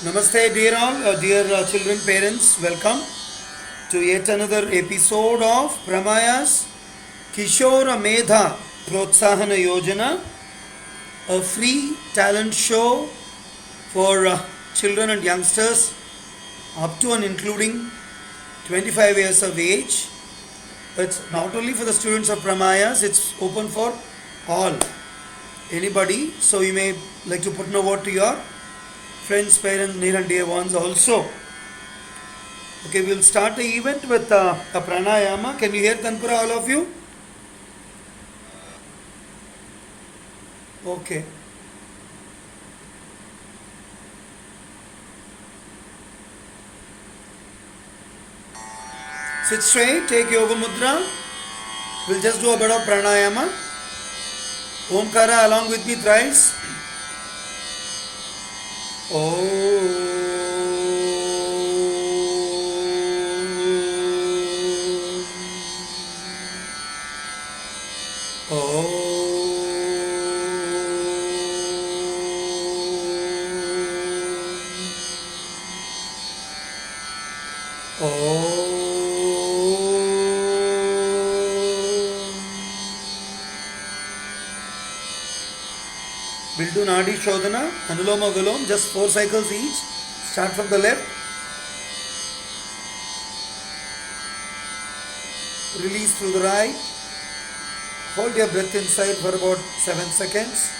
Namaste, dear all, dear children, parents. Welcome to yet another episode of PrAMaYaS kiSOra mEdhA prOtsAhana yOjanA, a free talent show for children and youngsters up to and including 25 years of age. It's not only for the students of PrAMaYaS, it's open for all, anybody. So you may like to put in a word to your friends, parents, near and dear ones also. Okay, we'll start the event with a pranayama. Can you hear Tanpura, all of you? Okay. Sit straight, take yoga mudra. We'll just do a bit of pranayama. Omkara along with me thrice. We'll do Nadi Shodhana, Anuloma Vilom, just 4 cycles each. Start from the left. Release through the right. Hold your breath inside for about 7 seconds.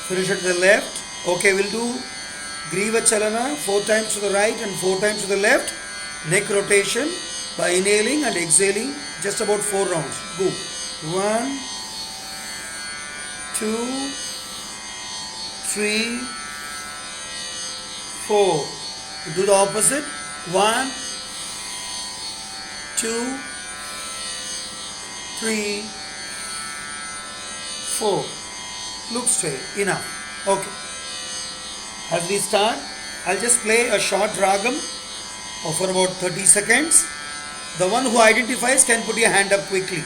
Finish at the left. Okay, we'll do Griva Chalana 4 times to the right and 4 times to the left. Neck rotation by inhaling and exhaling just about 4 rounds. Go. 1, 2, 3, 4. Do the opposite. 1, 2, 3, 4. Look straight. Enough. Okay. As we start, I'll just play a short ragam for about 30 seconds. The one who identifies can put your hand up quickly.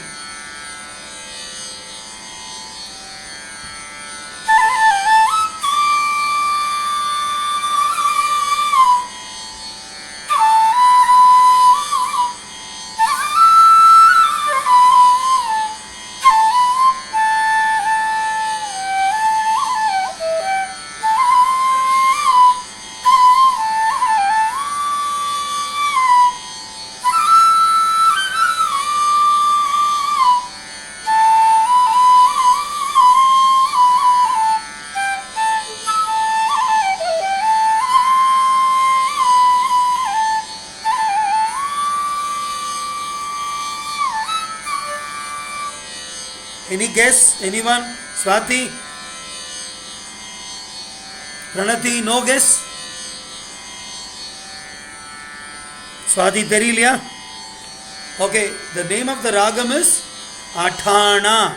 Any guess? Anyone? Swathi? Pranathi? No guess? Swathi Terilya? Okay, the name of the ragam is Athana.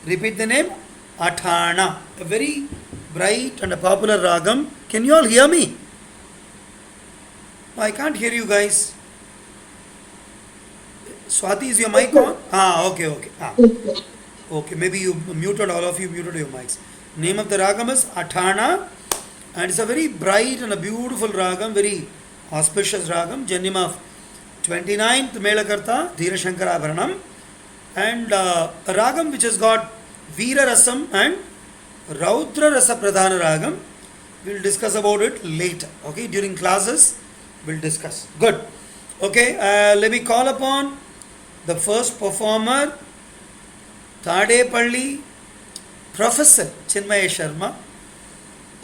Repeat the name? Athana. A very bright and a popular ragam. Can you all hear me? I can't hear you guys. Swathi, is your mic on? Okay. Okay, maybe you muted, all of you muted your mics. Name of the ragam is Athana, and it's a very bright and a beautiful ragam, very auspicious ragam. Janima of 29th Melakarta, Dhira Shankarabaranam, and a ragam which has got Veera Rasam and Raudra Rasa Pradhana ragam. We'll discuss about it later. Okay, during classes, we'll discuss. Good. Okay, let me call upon the first performer, Tadepalli, Professor Chinmay Sharma.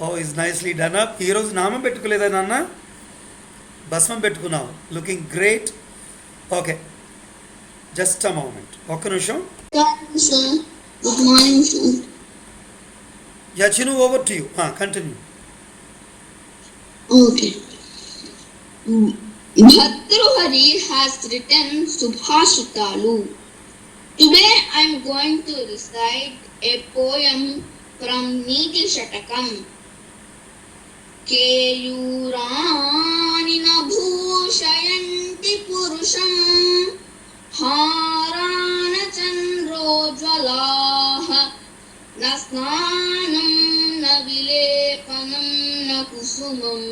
Oh, he's nicely done up. Heroes Nama Pettukuleda Nana. Basmam Pettukunav. Looking great. Okay. Just a moment. Okay, Nusho. Good morning, sir. Yeah, Chinu, over to you. Continue. Okay. Bhartruhari has written Subhashitalu. Today I am going to recite a poem from Niti Shatakam. केयूरानि न भूषयन्ति पुरुषं हारान चन्द्रोज्ज्वलाः न स्नानं न विलेपनं न कुसुमं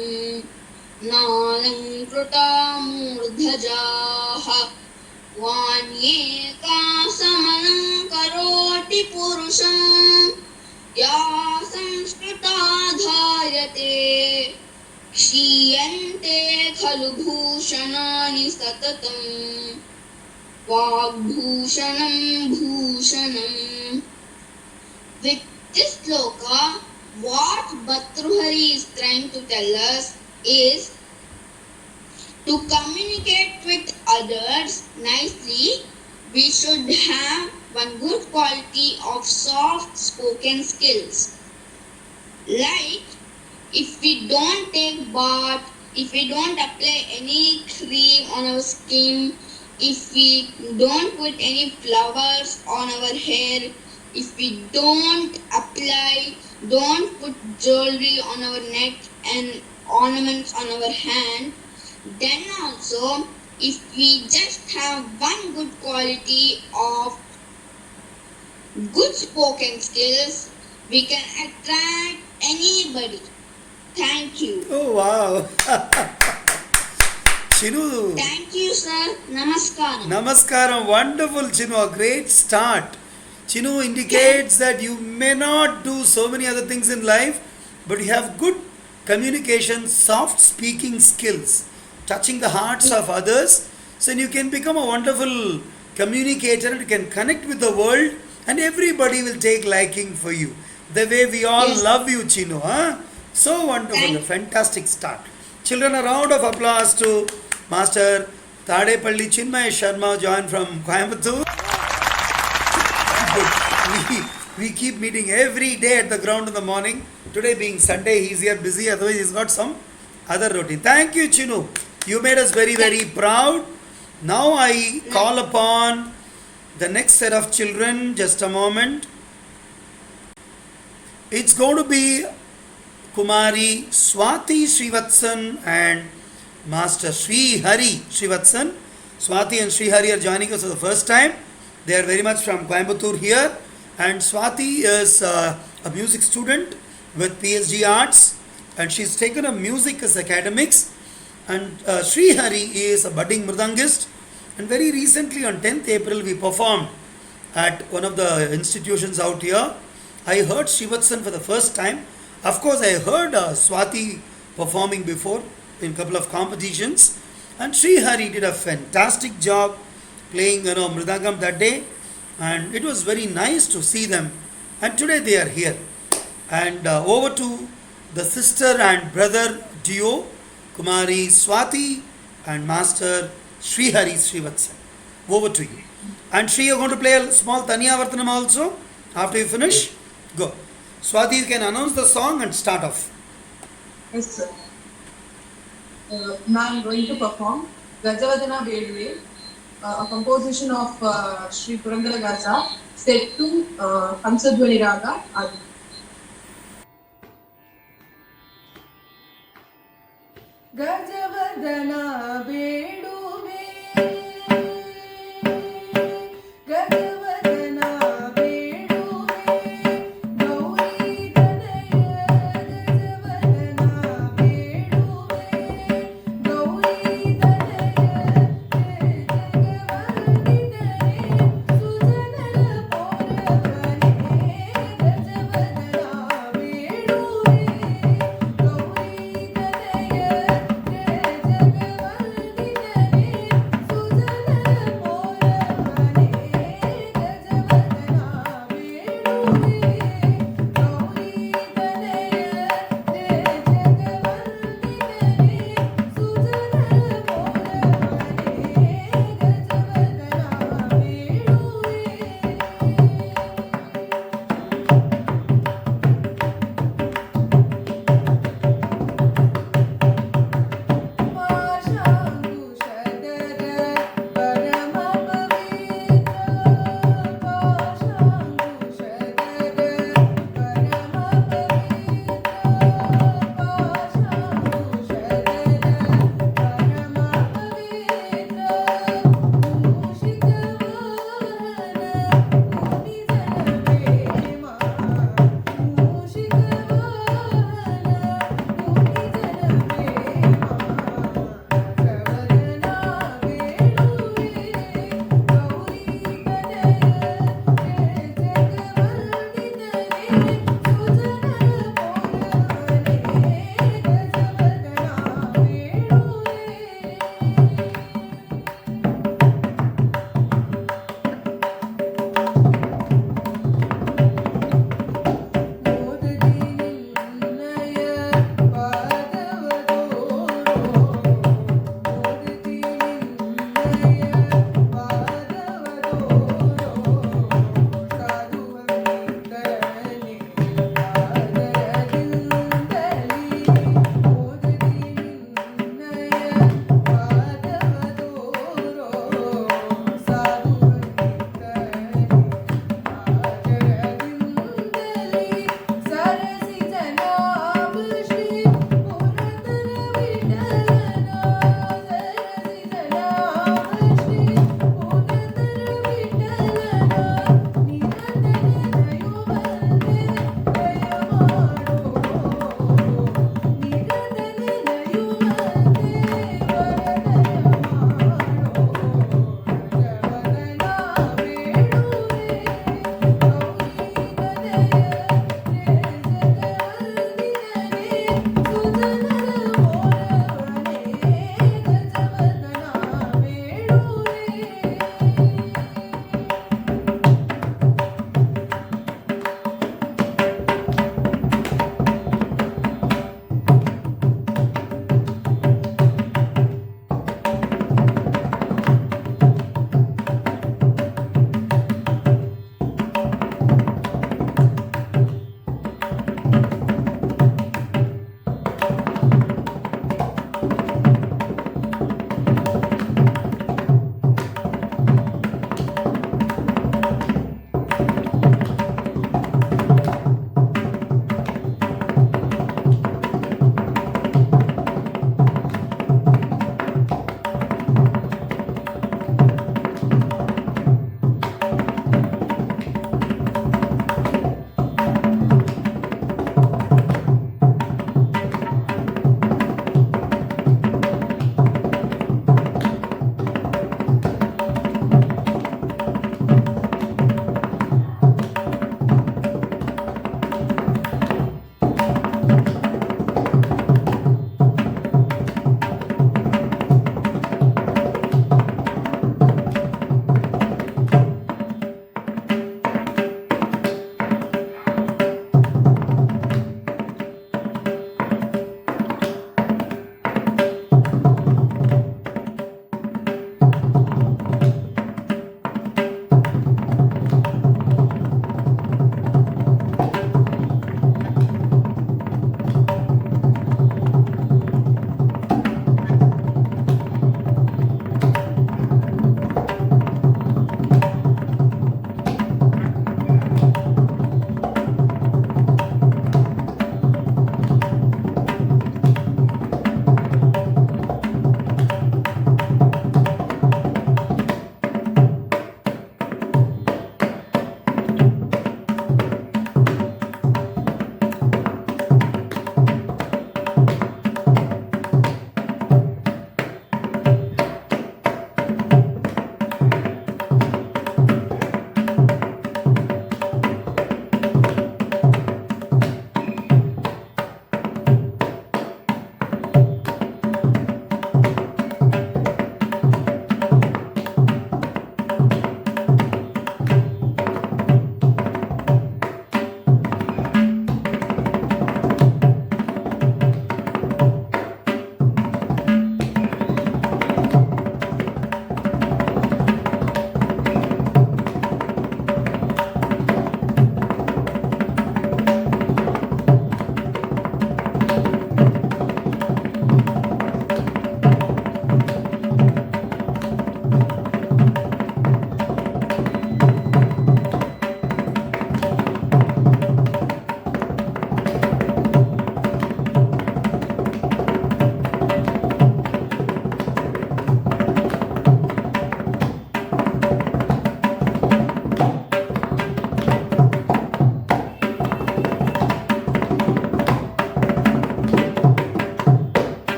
नालङ्कृता मूर्धजाः वाण्येकासमलङ्करोति पुरुषं या संस्कृता धायते क्षीयन्ते खलु भूषणानि सततं वाग्भूषणं भूषणम्. With this sloka, what Bhartruhari is trying to tell us is to communicate with others nicely. We should have one good quality of soft spoken skills. Like if we don't take bath, if we don't apply any cream on our skin, if we don't put any flowers on our hair, if we don't put jewelry on our neck and ornaments on our hand, then also if we just have one good quality of good spoken skills, we can attract anybody. Thank you. Oh wow. Chinu. Thank you, sir. Namaskaram. Namaskaram. Wonderful, Chinu. A great start. Chinu indicates that you may not do so many other things in life, but you have good communication, soft speaking skills, touching the hearts of others. So you can become a wonderful communicator and you can connect with the world and everybody will take liking for you. The way we all love you, Chinu. Huh? So wonderful. A fantastic start. Children, a round of applause to Master Tadepalli Chinmay Sharma, joined from Coimbatore. We keep meeting every day at the ground in the morning. Today being Sunday, he's here busy. Otherwise, he's got some other routine. Thank you, Chinu. You made us very, very proud. Now I call upon the next set of children. Just a moment. It's going to be Kumari Swathi Srivatsan and Master Srihari Srivatsan. Swathi and Srihari are joining us for the first time. They are very much from Coimbatore here. And Swathi is a music student with PhD Arts. And she's taken up music as academics. And Srihari is a budding mrdangist. And very recently on 10th April we performed at one of the institutions out here. I heard Srivatsan for the first time. Of course, I heard Swathi performing before in a couple of competitions. And Srihari did a fantastic job playing mridangam that day. And it was very nice to see them. And today they are here. And over to the sister and brother duo, Kumari Swathi and Master Srihari Srivatsan. Over to you. And Sri, you're going to play a small taniAvartanam also after you finish? Go. Swathi, you can announce the song and start off. Yes, sir. Now I'm going to perform GajavadanA bEDuvE, a composition of Sri PurandaradAsaru, set to hamsadhvani raga Atthi. gajavadanA bEDuvE, gajavadanA bEDuvE, gauri tanaya gajavadanA bEDuvE, gauri tanaya jagavani tare sujanala poravane gajavadanA bEDuvE, gauri tanaya jagavani tare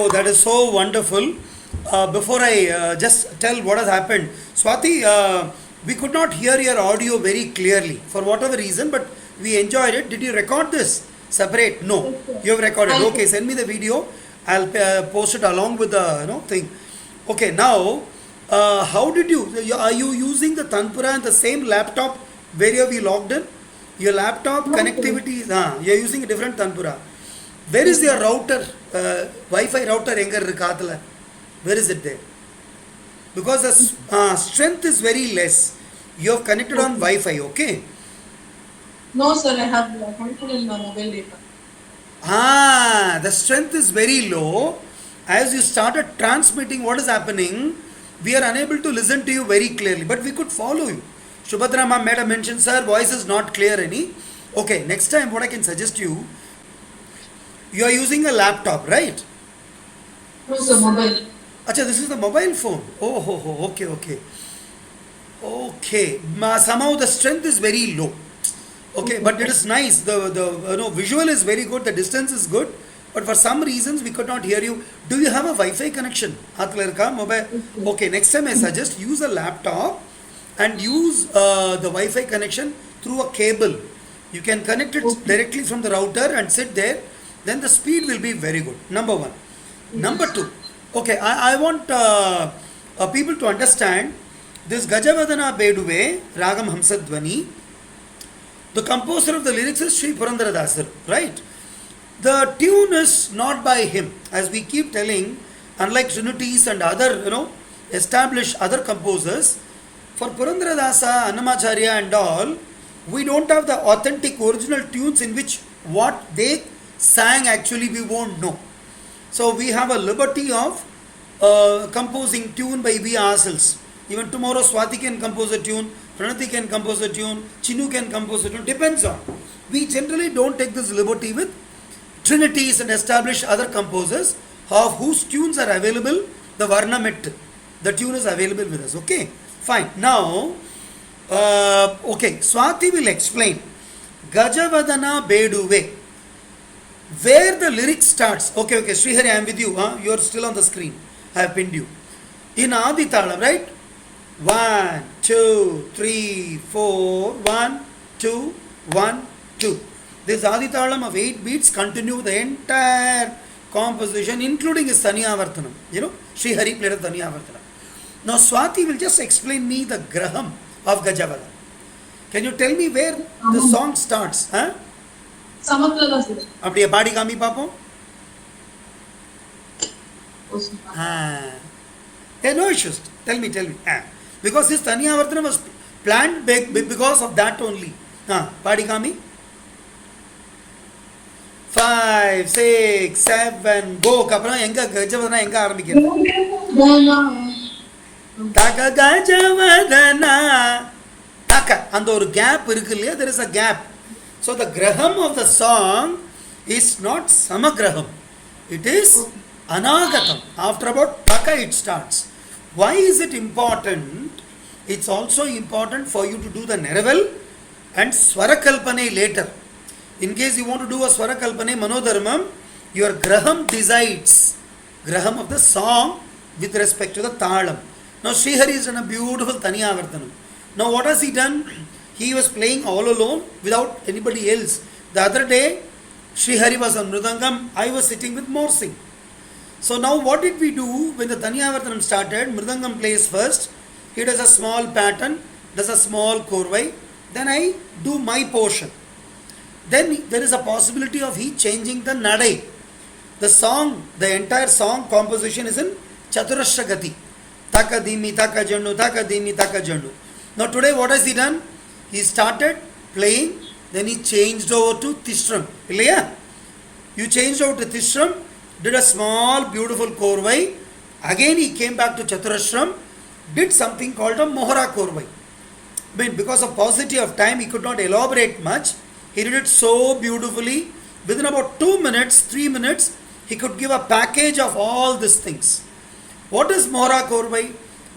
Oh, that is so wonderful. Before I just tell what has happened, Swathi, we could not hear your audio very clearly for whatever reason, but we enjoyed it. Did you record this separate? No, Yes, sir. you have recorded. I- Okay, send me the video. I'll post it along with the thing. Okay, now how did are you using the Tanpura and the same laptop where we logged in? Your laptop No, sir. connectivity, you're using a different Tanpura. Where is your router? Wi-Fi router engar irukadla? Where is it there? Because the strength is very less. You have connected on Wi-Fi, okay? No, sir, I have connected in my mobile data. The strength is very low. As you started transmitting, what is happening? We are unable to listen to you very clearly, but we could follow you. Shubhadra ma'am made a mention, sir, voice is not clear any. Okay, next time what I can suggest you are using a laptop, right? No, sir, mobile. Acha, this is the mobile phone. Okay. Okay. Somehow the strength is very low. Okay, but it is nice. The visual is very good. The distance is good. But for some reasons we could not hear you. Do you have a Wi-Fi connection? Hathla irka mobile. Okay, next time I suggest use a laptop and use the Wi-Fi connection through a cable. You can connect it directly from the router and sit there. Then the speed will be very good. Number one. Number two. Okay, I want people to understand this gajavadanA bEDuvE, Ragam hamsadhvani. The composer of the lyrics is Sri purandaradAsaru, right? The tune is not by him, as we keep telling, unlike Trinities and other, established other composers. For Purandaradasa, Annamacharya and all, we don't have the authentic original tunes in which what they sang actually we won't know. So we have a liberty of composing tune by we ourselves. Even tomorrow Swathi can compose a tune, Pranathi can compose a tune, Chinu can compose a tune, depends on. We generally don't take this liberty with Trinities and established other composers of whose tunes are available, the Varnamit, the tune is available with us, okay? Fine. Now, okay, Swathi will explain gajavadanA bEDuvE, where the lyric starts. Okay, Srihari, I am with you. You are still on the screen. I have pinned you. In Adi Talam, right? 1, 2, 3, 4, 1, 2, 1, 2. This Adi Talam of 8 beats continue the entire composition, including his taniAvartanam. Srihari played a taniAvartanam. Now Swathi will just explain me the graham of Gajavada. Can you tell me where the song starts? Samakrala, sir. அப்படியே பாடி காமி பாப்போம். Oh, sir. No issues. Tell me. Because this taniAvartanam was planned because of that only. பாடி காமி. 5, 6, 7, go. அப்புறம் எங்க கஜவதனா எங்க ஆரம்பிக்கிறது? தக கஜவதனா தக அந்த ஒரு கேப் இருக்கு இல்லையா? There is a gap. So the graham of the song is not samagraham. It is anagatam. After about taka it starts. Why is it important? It's also important for you to do the neraval and swarakalpane later. In case you want to do a swarakalpane manodharmam, your graham decides graham of the song with respect to the talam. Now Srihari has done a beautiful taniAvartanam. Now what has he done? He was playing all alone without anybody else. The other day Srihari was on mridangam, I was sitting with Morsing. So now what did we do when the taniAvartanam started? Mridangam plays first, he does a small pattern, does a small korvai, then I do my portion. Then there is a possibility of he changing the nadai. The song, the entire song composition is in Chaturashra Gati. Taka dimi, taka jandu, taka dimi, taka jandu. Now today what has he done? He started playing, then he changed over to Tishram. Illaya? You changed over to Tishram, did a small beautiful korvai. Again he came back to Chaturashram, did something called a Mohara korvai. But because of paucity of time, he could not elaborate much. He did it so beautifully. Within about 2 minutes, 3 minutes, he could give a package of all these things. What is Mohara korvai?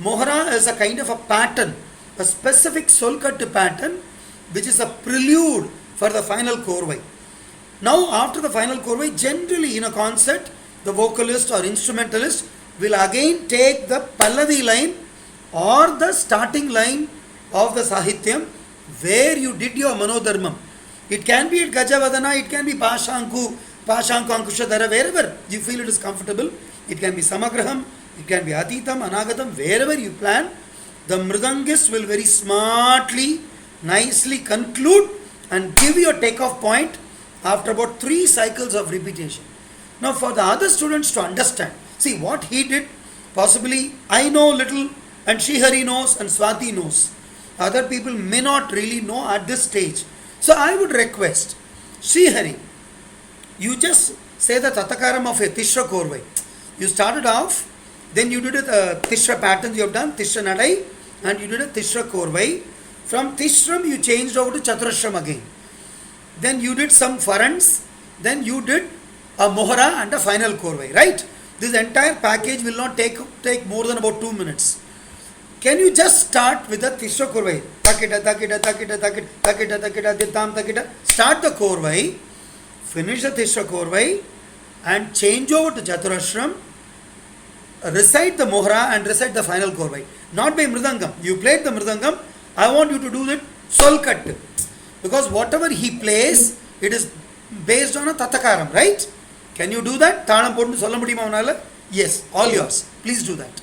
Mohara is a kind of a pattern, a specific solkaTTu pattern, which is a prelude for the final korvai. Now, after the final korvai, generally in a concert, the vocalist or instrumentalist will again take the Pallavi line or the starting line of the Sahityam where you did your Manodharmam. It can be at Gajavadana, it can be Pashanku, Ankushadhara, wherever you feel it is comfortable. It can be Samagraham, it can be Atitam, Anagatam, wherever you plan. The mridangist will very smartly, nicely conclude and give you a takeoff point after about 3 cycles of repetition. Now for the other students to understand, see what he did, possibly I know little and Srihari knows and Swathi knows. Other people may not really know at this stage. So I would request, Srihari, you just say the tatakaram of a Tishra Korvai. You started off, then you did a Tishra pattern you have done, Tishra Nadai, and you did a Tishra Korvai. From Tishram you changed over to Chaturashram again. Then you did some Farans, then you did a Mohara and a final Korvai, right? This entire package will not take more than about 2 minutes. Can you just start with the Tishra Korvai? Takita, takita, takita, takita, takita, takita, ditam, takita. Start the Korvai, finish the Tishra Korvai, and change over to Chaturashram, recite the Mohra and recite the final Korvai. Not by Mridangam. You played the Mridangam, I want you to do it solkaTTu. Because whatever he plays, it is based on a tatakaram, right? Can you do that? Thalam pottu solla mudiyuma unala? Yes, all yours. Please do that.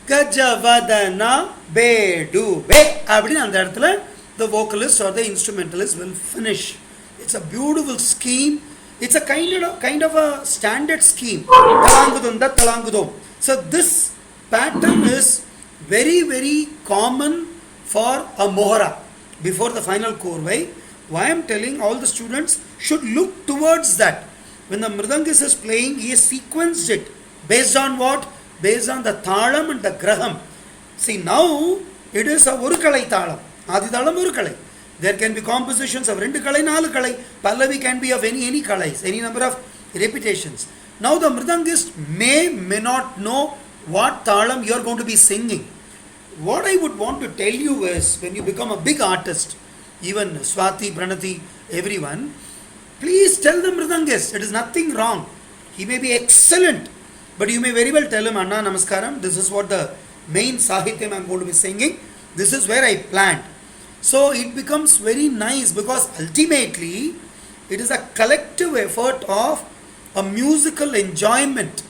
GajavadanA bEDuvE. The vocalist or the instrumentalist will finish. It's a beautiful scheme. It's a kind of a standard scheme. So this pattern is very, very common for a Mohara before the final Korvai. Why I am telling all the students should look towards that. When the Mridangist is playing, he has sequenced it. Based on what? Based on the Thalam and the Graham. See, now it is a Urukalai Thalam. Adi Thalam Urukalai. There can be compositions of Rendu Kalai, Nalu Kalai. Pallavi can be of any Kalais, any number of repetitions. Now the Mridangist may not know what Thalam you are going to be singing. What I would want to tell you is, when you become a big artist, even Swathi, Pranathi, everyone, please tell the Mridangist, it is nothing wrong. He may be excellent, but you may very well tell him, Anna, namascAram, this is what the main Sahityam I am going to be singing. This is where I planned. So it becomes very nice, because ultimately it is a collective effort of a musical enjoyment.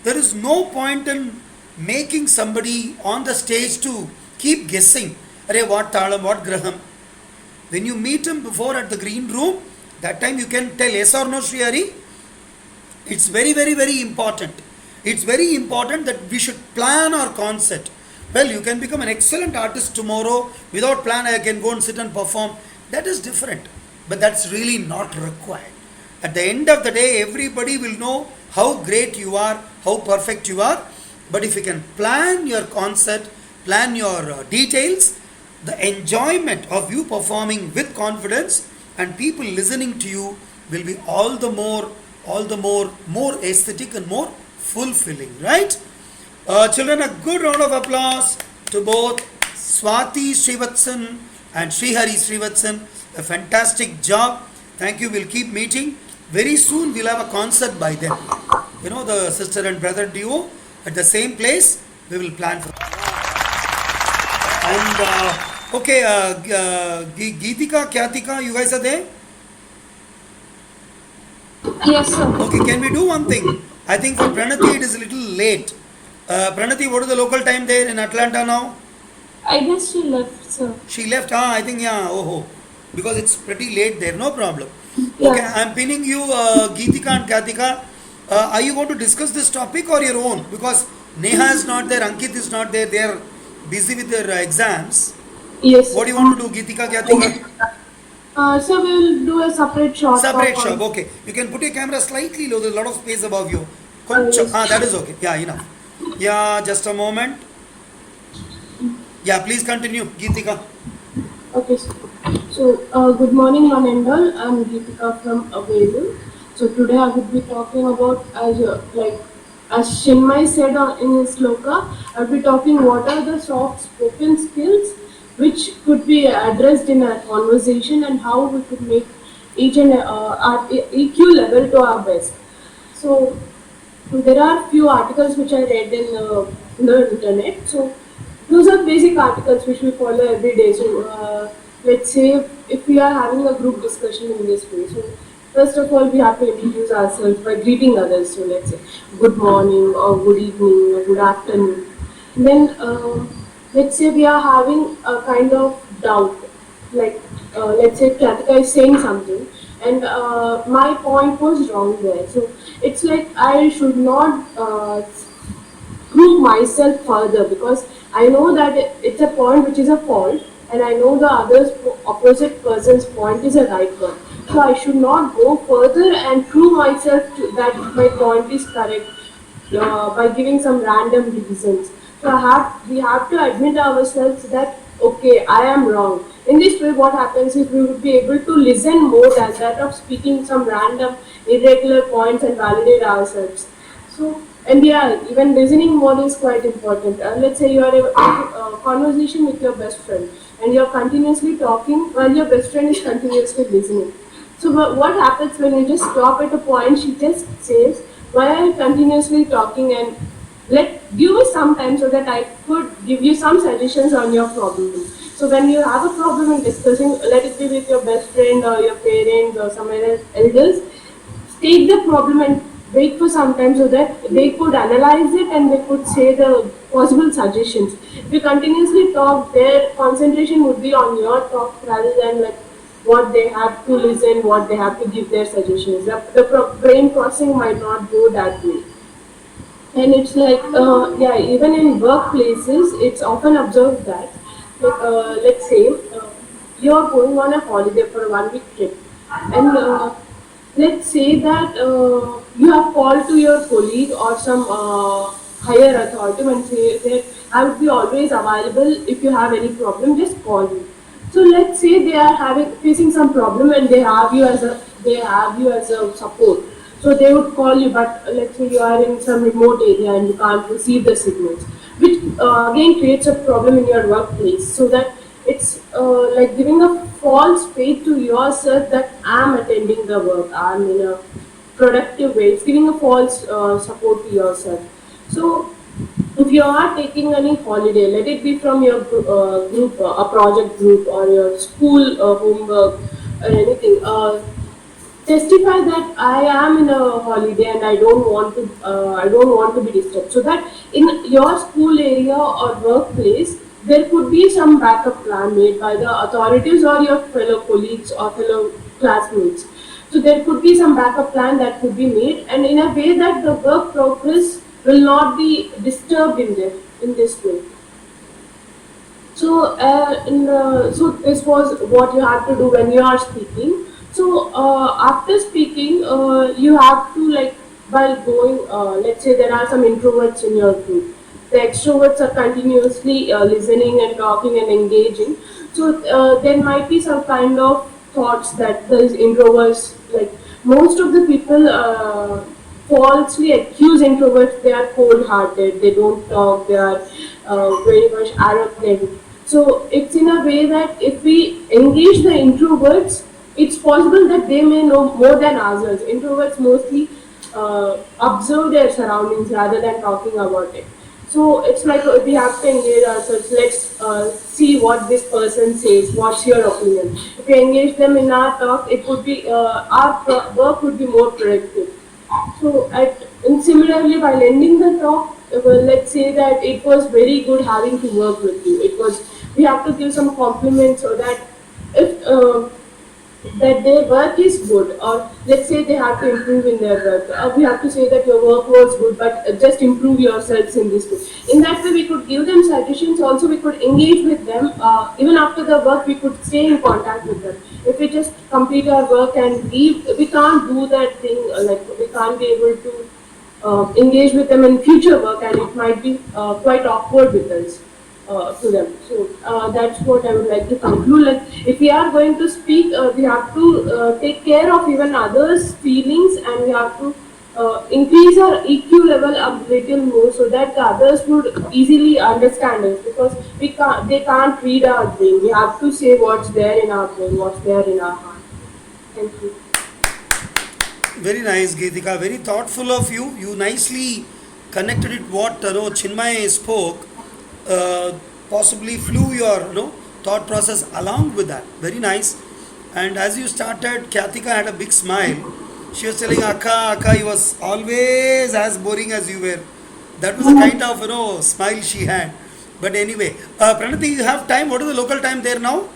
There is no point in making somebody on the stage to keep guessing. Arey, what talam, what graham? When you meet him before at the green room, that time you can tell yes or no, Srihari. It's very, very, very important. It's very important that we should plan our concert. Well, you can become an excellent artist tomorrow. Without plan, I can go and sit and perform. That is different. But that's really not required. At the end of the day, everybody will know how great you are, how perfect you are. But if you can plan your concert, plan your details, the enjoyment of you performing with confidence and people listening to you will be all the more aesthetic and more fulfilling, right? Children, a good round of applause to both Swathi Srivatsan and Srihari Srivatsan. A fantastic job. Thank you. We'll keep meeting. Very soon we'll have a concert by them. You know, the sister and brother duo at the same place. We will plan for. And okay, Geetika, Khyatika, you guys are there? Yes, sir. Okay, can we do one thing? I think for Pranathi it is a little late. Pranathi, what is the local time there in Atlanta now? I guess she left, sir. She left, I think, yeah, because it's pretty late there, no problem. Yeah. Okay, I'm pinning you, Geetika and Khyatika. Are you going to discuss this topic or your own? Because Neha is not there, Ankit is not there, they are busy with their exams. Yes, sir. What do you want to do, Geetika, Khyatika? So we will do a separate shot. Separate shot, okay. You can put your camera slightly low, there's a lot of space above you. That is okay, yeah, enough. Yeah, just a moment. Yeah, please continue, Geetika. Okay, sir. So, good morning, one and all. I'm Geetika from Vellore. So today I will be talking about, as Chinmay said in his sloka, I will be talking what are the soft spoken skills which could be addressed in a conversation and how we could make each and our EQ level to our best. So there are few articles which I read in the internet. So those are basic articles which we follow every day. So let's say if we are having a group discussion in this way. So first of all, we have to introduce ourselves by greeting others. So let's say good morning or good evening or good afternoon. Then let's say we are having a kind of doubt. Like let's say Khyatika is saying something and my point was wrong there. So it's like I should not prove myself further because I know that it's a point which is a fault and I know the opposite person's point is a right one. So I should not go further and prove myself that my point is correct by giving some random reasons. So we have to admit ourselves that okay, I am wrong. In this way, what happens is we will be able to listen more than that of speaking some random irregular points and validate ourselves. So, and yeah, even listening more is quite important. Let's say you are in a conversation with your best friend and you are continuously talking while your best friend is continuously listening. So what happens when you just stop at a point, she just says, why are you continuously talking, and give me some time so that I could give you some suggestions on your problem. So when you have a problem in discussing, let it be with your best friend or your parents or some elders, take the problem and wait for some time so that they could analyze it and they could say the possible suggestions. If you continuously talk, their concentration would be on your talk rather than like what they have to listen, what they have to give their suggestions. The brain processing might not go that way. And it's like, even in workplaces, it's often observed that, let's say, you're going on a holiday for a 1 week trip. And let's say that you have called to your colleague or some higher authority and say that I would be always available if you have any problem, just call me. So let's say they are facing some problem and they have you as a support. So they would call you, but let's say you are in some remote area and you can't receive the signals, which again creates a problem in your workplace. So that it's like giving a false faith to yourself that I'm attending the work, I'm in a productive way. It's giving a false support to yourself. So if you are taking any holiday, let it be from your group, a project group or your school homework or anything, testify that I am in a holiday and I don't want to be disturbed. So that in your school area or workplace, there could be some backup plan made by the authorities or your fellow colleagues or fellow classmates. So there could be some backup plan that could be made, and in a way that the work progress will not be disturbed in this way. So, so this was what you have to do when you are speaking. So after speaking, you have to like while going. Let's say there are some introverts in your group. The extroverts are continuously listening and talking and engaging. So there might be some kind of thoughts that these introverts, like most of the people falsely accuse introverts, they are cold-hearted, they don't talk, they are very much arrogant. So it's in a way that if we engage the introverts, it's possible that they may know more than others. Introverts mostly observe their surroundings rather than talking about it. So it's like we have to engage ourselves. Let's see what this person says. What's your opinion? If we engage them in our talk, it would be work would be more productive. So and similarly, while ending the talk, well, let's say that it was very good having to work with you. It was we have to give some compliments so that if that their work is good, or let's say they have to improve in their work, we have to say that your work was good, but just improve yourselves in this way. In that way, we could give them suggestions. Also, we could engage with them. Even after the work, we could stay in contact with them. If we just complete our work and leave, we can't do that thing. Like we can't be able to engage with them in future work, and it might be quite awkward with us. To them. So that's what I would like to conclude. Like if we are going to speak, we have to take care of even others' feelings, and we have to increase our EQ level a little more so that the others would easily understand us, because they can't read our brain. We have to say what's there in our brain, what's there in our heart. Thank you. Very nice, Geetika. Very thoughtful of you. You nicely connected it what Chinmay spoke. Possibly flew your thought process along with that. Very nice. And as you started, Khyatika had a big smile. She was telling Akka, you was always as boring as you were. That was a kind of smile she had. But anyway, Pranathi, you have time. What is the local time there now?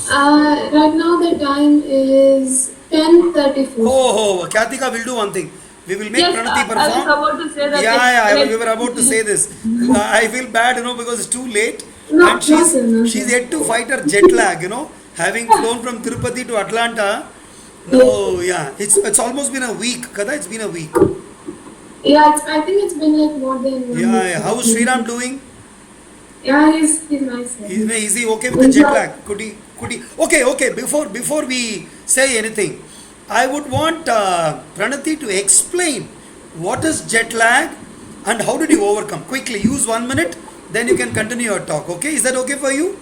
Right now the time is 10:34. Oh, Khyatika will do one thing. We will make Pranathi perform. I was about to say that. Yeah, we were about to say this. I feel bad, because it's too late. No, And she's yet to fight her jet lag, having flown from Tirupati to Atlanta. No, yeah, it's almost been a week. Kada, it's been a week. Yeah, I think it's been like more than 1 week. Yeah. How is Sriram doing? Yeah, he's nice. Is he okay with the jet lag? Could he? Okay. Before we say anything, I would want Pranathi to explain what is jet lag and how did you overcome. Quickly, use 1 minute, then you can continue your talk. Okay, is that okay for you?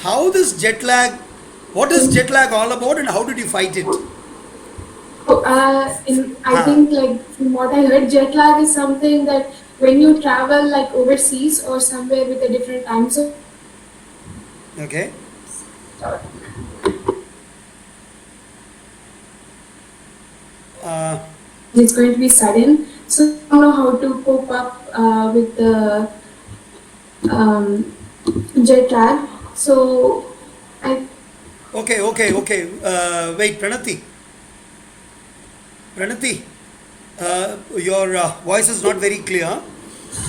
How this jet lag? What is jet lag all about, and how did you fight it? I think like from what I heard, jet lag is something that when you travel like overseas or somewhere with a different time zone. Okay. It's going to be sudden, so I don't know how to cope up with the jet lag. So I. Okay. Wait, Pranathi, your voice is not very clear.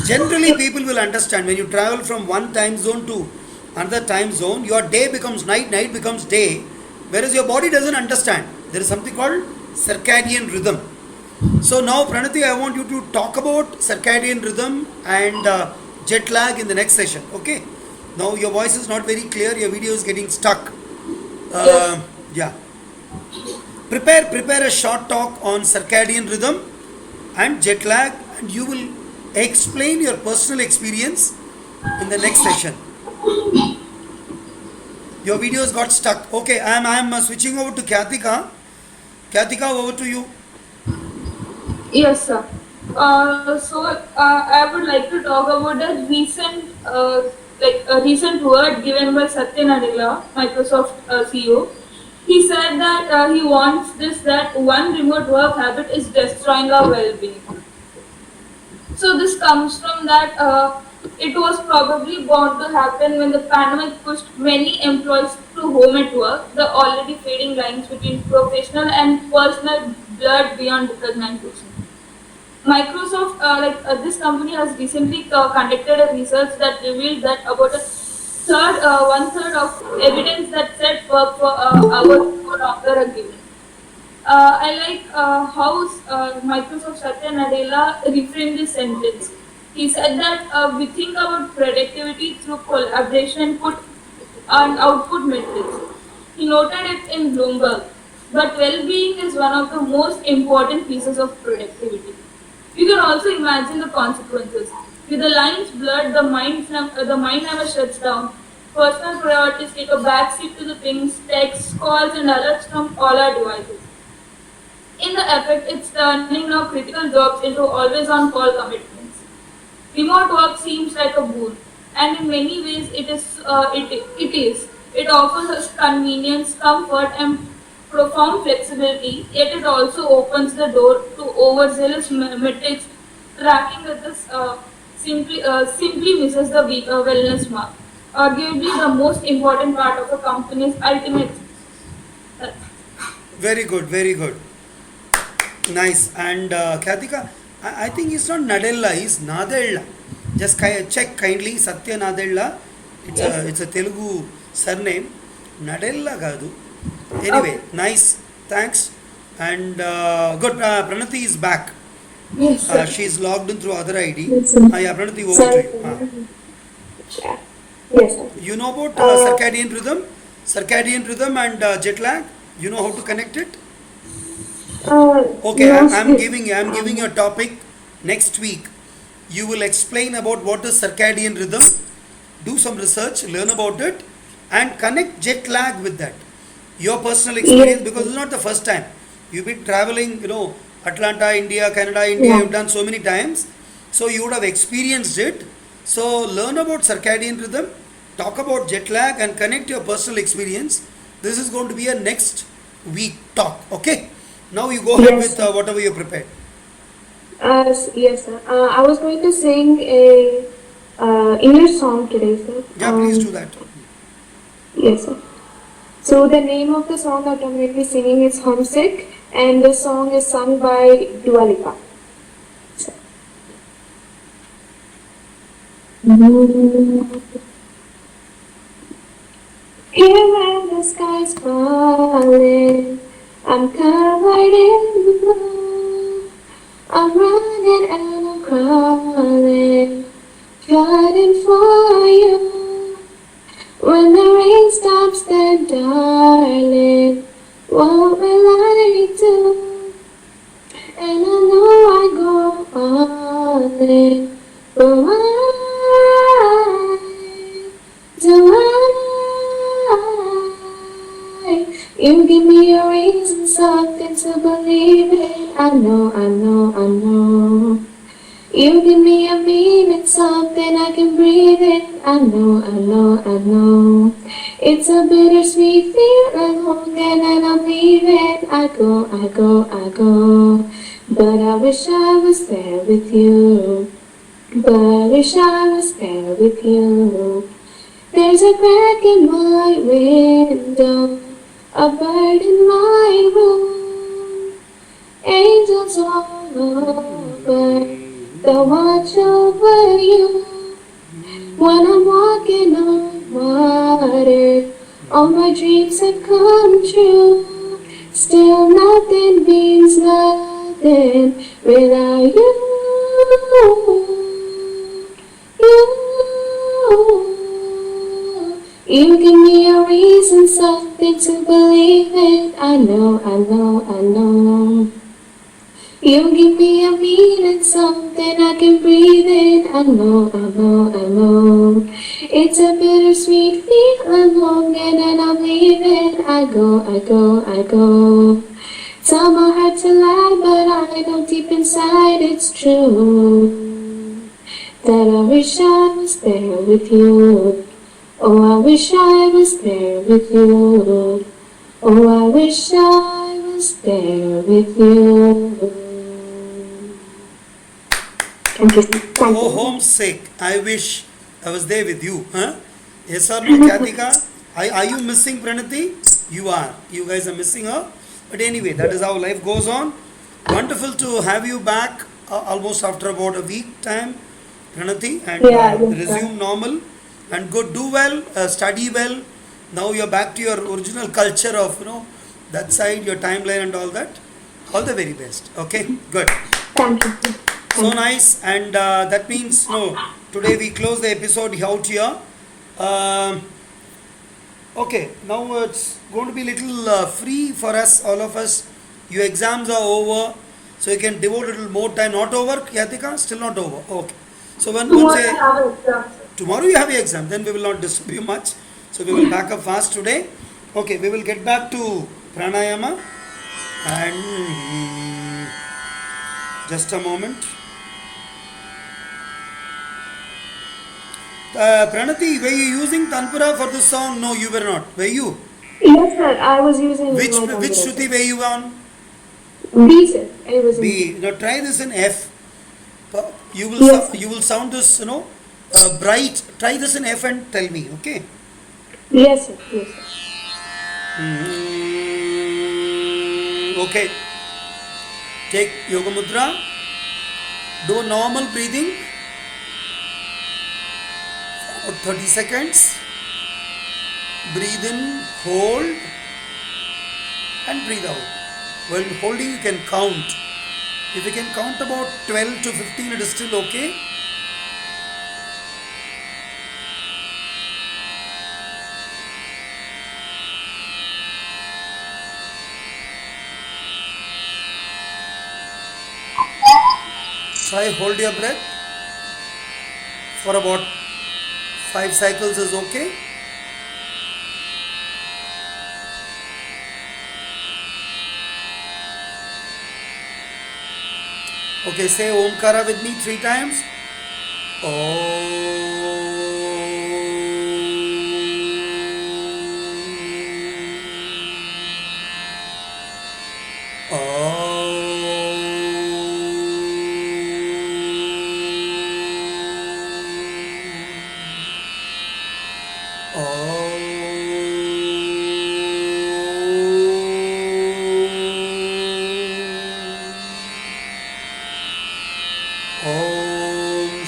Generally, people will understand when you travel from one time zone to another time zone, your day becomes night, night becomes day, whereas your body doesn't understand. There is something called circadian rhythm. So now, Pranathi, I want you to talk about circadian rhythm and jet lag in the next session. Okay? Now your voice is not very clear. Your video is getting stuck. Yeah. Prepare a short talk on circadian rhythm and jet lag, and you will explain your personal experience in the next session. Your videos got stuck. Okay, I am switching over to Khyatika. Khyatika, over to you. Yes, sir. I would like to talk about a recent word given by Satya Nadella, Microsoft CEO. He said that he wants that one remote work habit is destroying our well-being. So this comes from that It was probably bound to happen when the pandemic pushed many employees to home at work. The already fading lines between professional and personal blurred beyond recognition. Microsoft, this company has recently conducted a research that revealed that about one third of evidence that said work for hours no longer a given. I like how Microsoft Satya Nadella reframed this sentence. He said that we think about productivity through collaboration and output metrics. He noted it in Bloomberg. But well-being is one of the most important pieces of productivity. You can also imagine the consequences. With the lines blurred, the mind never shuts down. Personal priorities take a backseat to the pings, texts, calls, and alerts from all our devices. In the effect, it's turning now critical jobs into always-on call commitments. Remote work seems like a boon, and in many ways it is. It offers us convenience, comfort, and profound flexibility. Yet it also opens the door to overzealous metrics tracking that this simply misses the wellness mark. Arguably, the most important part of a company's ultimate. Very good, very good. Nice. And Khyatika, I think it's not Nadella, it's Nadella. Just check kindly, Satya Nadella. It's a Telugu surname. Nadella Gadu. Anyway, nice. Thanks. And good. Pranathi is back. Yes, sir. She's logged in through other ID. Yes, sir. Yeah, Pranathi, over to you. Yeah. Yes, sir. You know about circadian rhythm and jet lag? You know how to connect it? Okay, No, I'm giving you a topic next week. You will explain about what is circadian rhythm, do some research, learn about it, and connect jet lag with that. Your personal experience, because it's not the first time. You've been traveling, Atlanta, India, Canada, India, Yeah. you've done so many times. So you would have experienced it. So learn about circadian rhythm, talk about jet lag, and connect your personal experience. This is going to be a next week talk. Okay? Now you go ahead with whatever you prepared. Yes, sir. I was going to sing a English song today, sir. Yeah, please do that. Yes, sir. So the name of the song that I'm going to be singing is Homesick, and the song is sung by Dua Lipa. Here where the sky's falling, I'm covered in blue. I'm running and I'm crawling, flooding for you. When the rain stops, then darling, what will I do? And I know I go all in, but why do you give me a reason, something to believe in. I know. You give me a meaning, something I can breathe in. I know. It's a bittersweet feeling, longing and I'm leaving. I go. But I wish I was there with you. There's a crack in my window, a bird in my room, angels all over, they watch over you. When I'm walking on water, all my dreams have come true. Still nothing means nothing without you. You give me a reason, something to believe in. I know. You give me a meaning, something I can breathe in. I know. It's a bittersweet feeling, longing and I'm leaving. I go. Tell my heart to lie, but I know deep inside it's true. That I wish I was there with you. Oh, I wish I was there with you. Oh, I wish I was there with you. Thank you, sir. Thank For you. home's sake, I wish I was there with you. Huh? Yes or no, Khyatika? Are you missing Pranathi? You are. You guys are missing her. But anyway, that is how life goes on. Wonderful to have you back almost after about a week time, Pranathi, and Yeah, yes, sir. resume normal. And good, do well, study well. Now you're back to your original culture of, that side, your timeline and all that. All the very best. Okay, good. Thank you, sir. So nice, and that means today we close the episode out here. Okay, now it's going to be little free for us, all of us. Your exams are over, so you can devote a little more time. Not over, Khyatika? Still not over. Okay. So once tomorrow you have your exam, then we will not disturb you much. So we will back up fast today. Okay, we will get back to pranayama, and just a moment. Pranathi, were you using Tanpura for this song? No, you were not. Were you? Yes, sir. I was using Which my computer, Shruti were you on? B, sir. I was in B. Now try this in F. You will Yes. you will sound this bright. Try this in F and tell me. Okay. Yes, sir. Yes, sir. Okay. Take Yoga Mudra. Do normal breathing. For 30 seconds. Breathe in, hold, and breathe out. While holding, you can count. If you can count about 12 to 15, it is still okay. Try hold your breath for about 5 cycles is okay. Okay, say Omkara with me 3 times.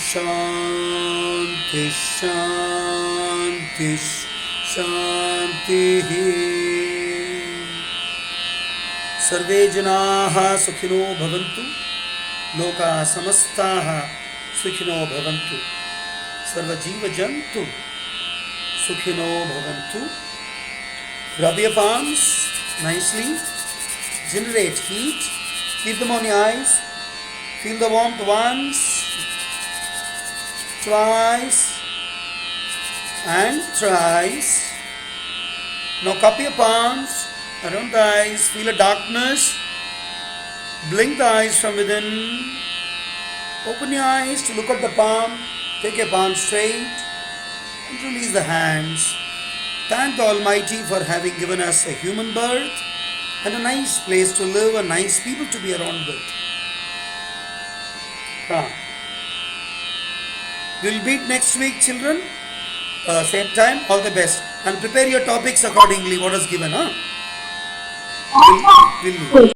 Shanti Shanti Shanti Sarve Janaha Sukhino Bhavantu Loka Samastaha Sukhino Bhavantu Sarva Jiva Jantu Sukhino Bhavantu. Rub your palms nicely. Generate heat. Keep them on your eyes. Feel the warmth once, twice, and thrice. Now cup your palms around the eyes. Feel a darkness. Blink the eyes from within. Open your eyes to look at the palm. Take your palm straight and release the hands. Thank the Almighty for having given us a human birth and a nice place to live and nice people to be around with. We'll meet next week, children. Same time. All the best. And prepare your topics accordingly. What is given, huh? We'll meet.